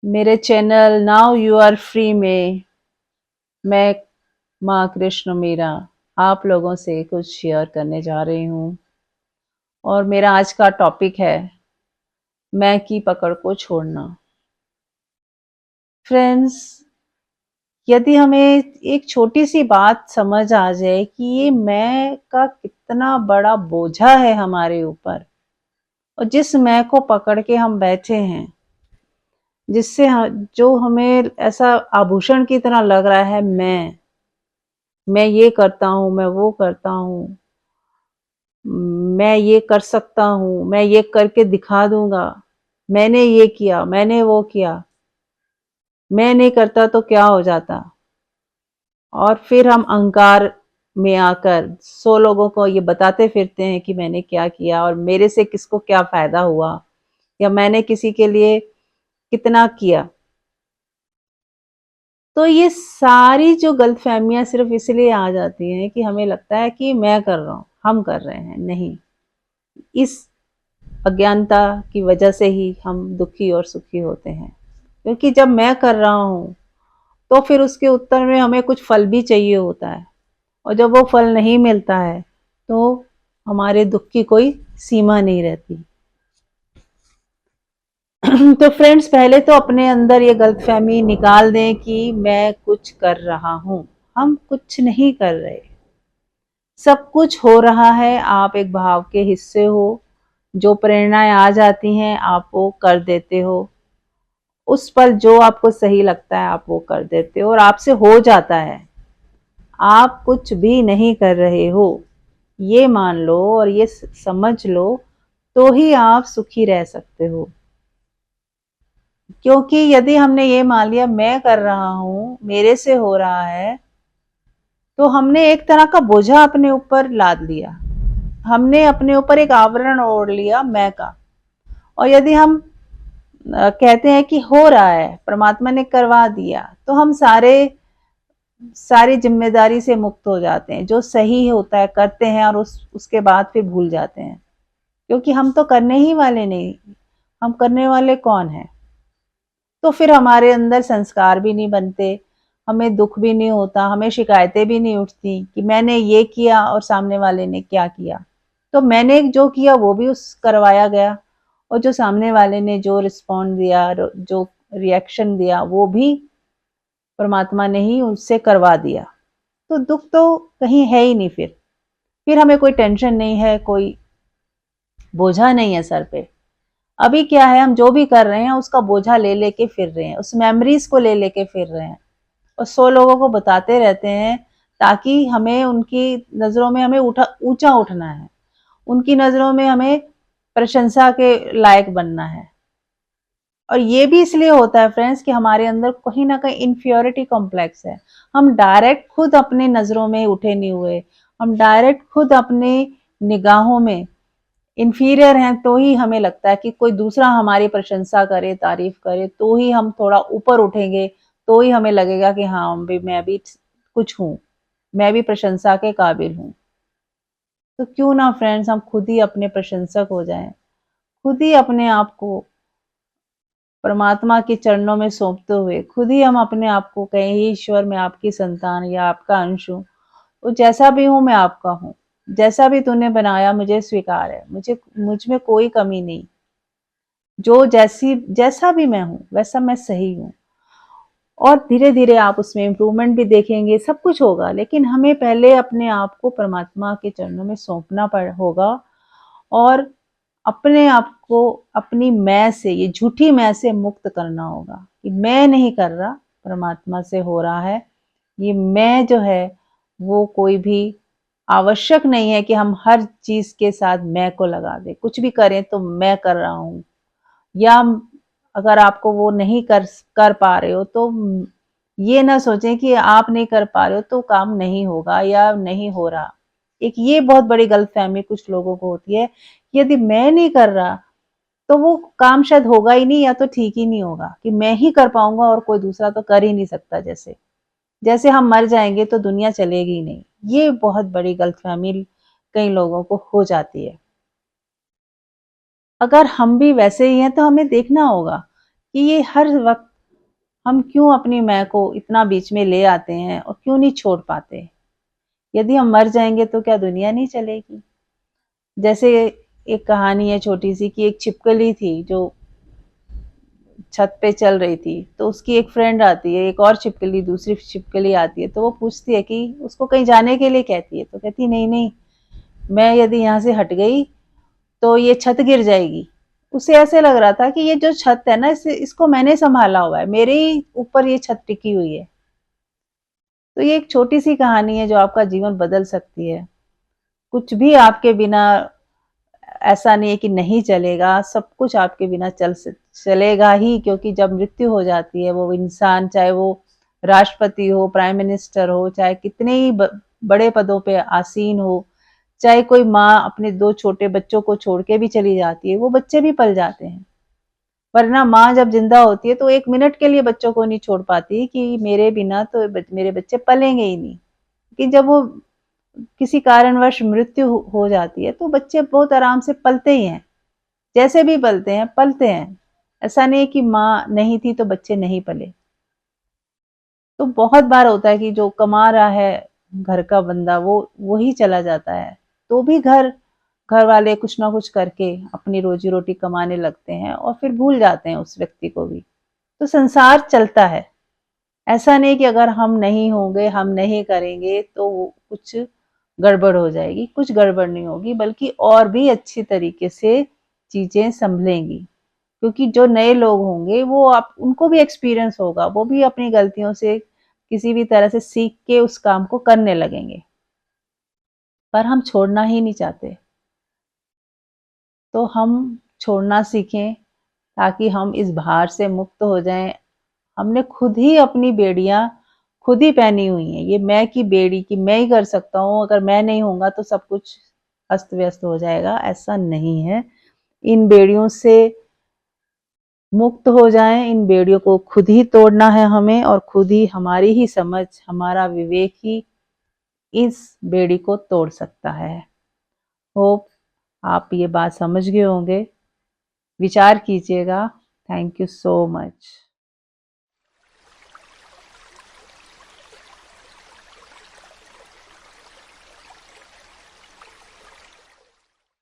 मेरे channel now you are free में मैं माँ कृष्ण मीरा आप लोगों से कुछ शेयर करने जा रही हूँ। और मेरा आज का टॉपिक है मैं की पकड़ को छोड़ना। फ्रेंड्स, यदि हमें एक छोटी सी बात समझ आ जाए कि ये मैं का कितना बड़ा बोझा है हमारे ऊपर, और जिस मैं को पकड़ के हम बैठे हैं, जिससे जो हमें ऐसा आभूषण की तरह लग रहा है, मैं ये करता हूँ, मैं वो करता हूँ, मैं ये कर सकता हूँ, मैं ये करके दिखा दूंगा, मैंने ये किया, मैंने वो किया, मैं नहीं करता तो क्या हो जाता। और फिर हम अहंकार में आकर 100 लोगों को ये बताते फिरते हैं कि मैंने क्या किया और मेरे से किसको क्या फायदा हुआ, या मैंने किसी के लिए कितना किया। तो ये सारी जो गलतफहमियां सिर्फ इसलिए आ जाती हैं कि हमें लगता है कि मैं कर रहा हूँ, हम कर रहे हैं। नहीं, इस अज्ञानता की वजह से ही हम दुखी और सुखी होते हैं। क्योंकि जब मैं कर रहा हूँ तो फिर उसके उत्तर में हमें कुछ फल भी चाहिए होता है, और जब वो फल नहीं मिलता है तो हमारे दुख की कोई सीमा नहीं रहती। तो फ्रेंड्स, पहले तो अपने अंदर ये गलतफहमी निकाल दें कि मैं कुछ कर रहा हूँ। हम कुछ नहीं कर रहे, सब कुछ हो रहा है। आप एक भाव के हिस्से हो, जो प्रेरणाएं आ जाती हैं आप वो कर देते हो। उस पल जो आपको सही लगता है आप वो कर देते हो और आपसे हो जाता है। आप कुछ भी नहीं कर रहे हो, ये मान लो और ये समझ लो, तो ही आप सुखी रह सकते हो। क्योंकि यदि हमने ये मान लिया मैं कर रहा हूँ, मेरे से हो रहा है, तो हमने एक तरह का बोझा अपने ऊपर लाद लिया। हमने अपने ऊपर एक आवरण ओढ़ लिया मैं का। और यदि हम कहते हैं कि हो रहा है, परमात्मा ने करवा दिया, तो हम सारी जिम्मेदारी से मुक्त हो जाते हैं। जो सही होता है करते हैं और उसके बाद फिर भूल जाते हैं। क्योंकि हम तो करने ही वाले नहीं, हम करने वाले कौन है। तो फिर हमारे अंदर संस्कार भी नहीं बनते, हमें दुख भी नहीं होता, हमें शिकायतें भी नहीं उठती कि मैंने ये किया और सामने वाले ने क्या किया। तो मैंने जो किया वो भी उस करवाया गया, और जो सामने वाले ने जो रिस्पॉन्ड दिया, जो रिएक्शन दिया, वो भी परमात्मा ने ही उससे करवा दिया। तो दुख तो कहीं है ही नहीं। फिर हमें कोई टेंशन नहीं है, कोई बोझा नहीं है सर पे। अभी क्या है, हम जो भी कर रहे हैं उसका बोझा ले लेके फिर रहे हैं, उस मेमोरीज को ले लेके फिर रहे हैं, और 100 लोगों को बताते रहते हैं, ताकि हमें उनकी नजरों में हमें ऊंचा उठना है, उनकी नजरों में हमें प्रशंसा के लायक बनना है। और ये भी इसलिए होता है फ्रेंड्स कि हमारे अंदर कहीं ना कहीं इन्फियोरिटी कॉम्प्लेक्स है। हम डायरेक्ट खुद अपनी नजरों में उठे नहीं हुए, हम डायरेक्ट खुद अपने निगाहों में इन्फीरियर हैं, तो ही हमें लगता है कि कोई दूसरा हमारी प्रशंसा करे, तारीफ करे, तो ही हम थोड़ा ऊपर उठेंगे, तो ही हमें लगेगा कि हाँ भी मैं भी कुछ हूँ, मैं भी प्रशंसा के काबिल हूँ। तो क्यों ना फ्रेंड्स हम खुद ही अपने प्रशंसक हो जाएं, खुद ही अपने आप को परमात्मा के चरणों में सौंपते हुए खुद ही हम अपने आप को कहें, हे ईश्वर मैं आपकी संतान या आपका अंश हूँ, तो जैसा भी हूँ मैं आपका हूँ, जैसा भी तूने बनाया मुझे स्वीकार है, मुझ में कोई कमी नहीं, जो जैसा भी मैं हूँ वैसा मैं सही हूँ। और धीरे धीरे आप उसमें इम्प्रूवमेंट भी देखेंगे, सब कुछ होगा, लेकिन हमें पहले अपने आप को परमात्मा के चरणों में सौंपना होगा, और अपने आप को अपनी मैं से, ये झूठी मैं से मुक्त करना होगा कि मैं नहीं कर रहा, परमात्मा से हो रहा है। ये मैं जो है वो कोई भी आवश्यक नहीं है कि हम हर चीज के साथ मैं को लगा दें, कुछ भी करें तो मैं कर रहा हूँ। या अगर आपको वो नहीं कर पा रहे हो तो ये ना सोचें कि आप नहीं कर पा रहे हो तो काम नहीं होगा या नहीं हो रहा। एक ये बहुत बड़ी गलतफहमी कुछ लोगों को होती है, यदि मैं नहीं कर रहा तो वो काम शायद होगा ही नहीं, या तो ठीक ही नहीं होगा, कि मैं ही कर पाऊंगा और कोई दूसरा तो कर ही नहीं सकता। जैसे जैसे हम मर जाएंगे तो दुनिया चलेगी ही नहीं। ये बहुत बड़ी गलतफहमी कई लोगों को हो जाती है। अगर हम भी वैसे ही हैं तो हमें देखना होगा कि ये हर वक्त हम क्यों अपनी मैं को इतना बीच में ले आते हैं और क्यों नहीं छोड़ पाते? यदि हम मर जाएंगे तो क्या दुनिया नहीं चलेगी? जैसे एक कहानी है छोटी सी कि एक छिपकली थी जो छत पे चल रही थी, तो उसकी एक फ्रेंड आती है, एक और छिपकली, दूसरी छिपकली आती है, तो वो पूछती है कि उसको कहीं जाने के लिए कहती है, तो कहती नहीं नहीं, मैं यदि यहाँ से हट गई तो ये छत गिर जाएगी। उसे ऐसे लग रहा था कि ये जो छत है ना, इसको मैंने संभाला हुआ है, मेरे ही ऊपर ये छत टिकी हुई है। तो ये एक छोटी सी कहानी है जो आपका जीवन बदल सकती है। कुछ भी आपके बिना ऐसा नहीं है कि नहीं चलेगा, सब कुछ आपके बिना चलेगा ही, क्योंकि जब मृत्यु हो जाती है, वो इंसान चाहे वो राष्ट्रपति हो, प्राइम मिनिस्टर हो, चाहे कितने ही बड़े पदों पे आसीन हो, चाहे कोई माँ अपने 2 छोटे बच्चों को छोड़ के भी चली जाती है, वो बच्चे भी पल जाते हैं। वरना माँ जब जिंदा होती है तो 1 मिनट के लिए बच्चों को नहीं छोड़ पाती कि मेरे बिना तो मेरे बच्चे पलेंगे ही नहीं। कि जब वो किसी कारणवश मृत्यु हो जाती है तो बच्चे बहुत आराम से पलते ही हैं, जैसे भी पलते हैं पलते हैं। ऐसा नहीं है कि माँ नहीं थी तो बच्चे नहीं पले। तो बहुत बार होता है कि जो कमा रहा है घर का बंदा, वो ही चला जाता है, तो भी घर वाले कुछ ना कुछ करके अपनी रोजी रोटी कमाने लगते हैं और फिर भूल जाते हैं उस व्यक्ति को भी। तो संसार चलता है। ऐसा नहीं कि अगर हम नहीं होंगे, हम नहीं करेंगे तो कुछ गड़बड़ हो जाएगी। कुछ गड़बड़ नहीं होगी, बल्कि और भी अच्छी तरीके से चीजें संभलेंगी। क्योंकि जो नए लोग होंगे वो आप उनको भी एक्सपीरियंस होगा, वो भी अपनी गलतियों से किसी भी तरह से सीख के उस काम को करने लगेंगे। पर हम छोड़ना ही नहीं चाहते, तो हम छोड़ना सीखें ताकि हम इस भार से मुक्त हो जाएं। हमने खुद ही अपनी बेड़ियां खुद ही पहनी हुई हैं। ये मैं की बेड़ी कि मैं ही कर सकता हूँ, अगर मैं नहीं होऊंगा तो सब कुछ अस्त व्यस्त हो जाएगा, ऐसा नहीं है। इन बेड़ियों से मुक्त हो जाएं, इन बेड़ियों को खुद ही तोड़ना है हमें, और खुद ही हमारी ही समझ, हमारा विवेक ही इस बेड़ी को तोड़ सकता है। होप आप ये बात समझ गए होंगे। विचार कीजिएगा। Thank you so much.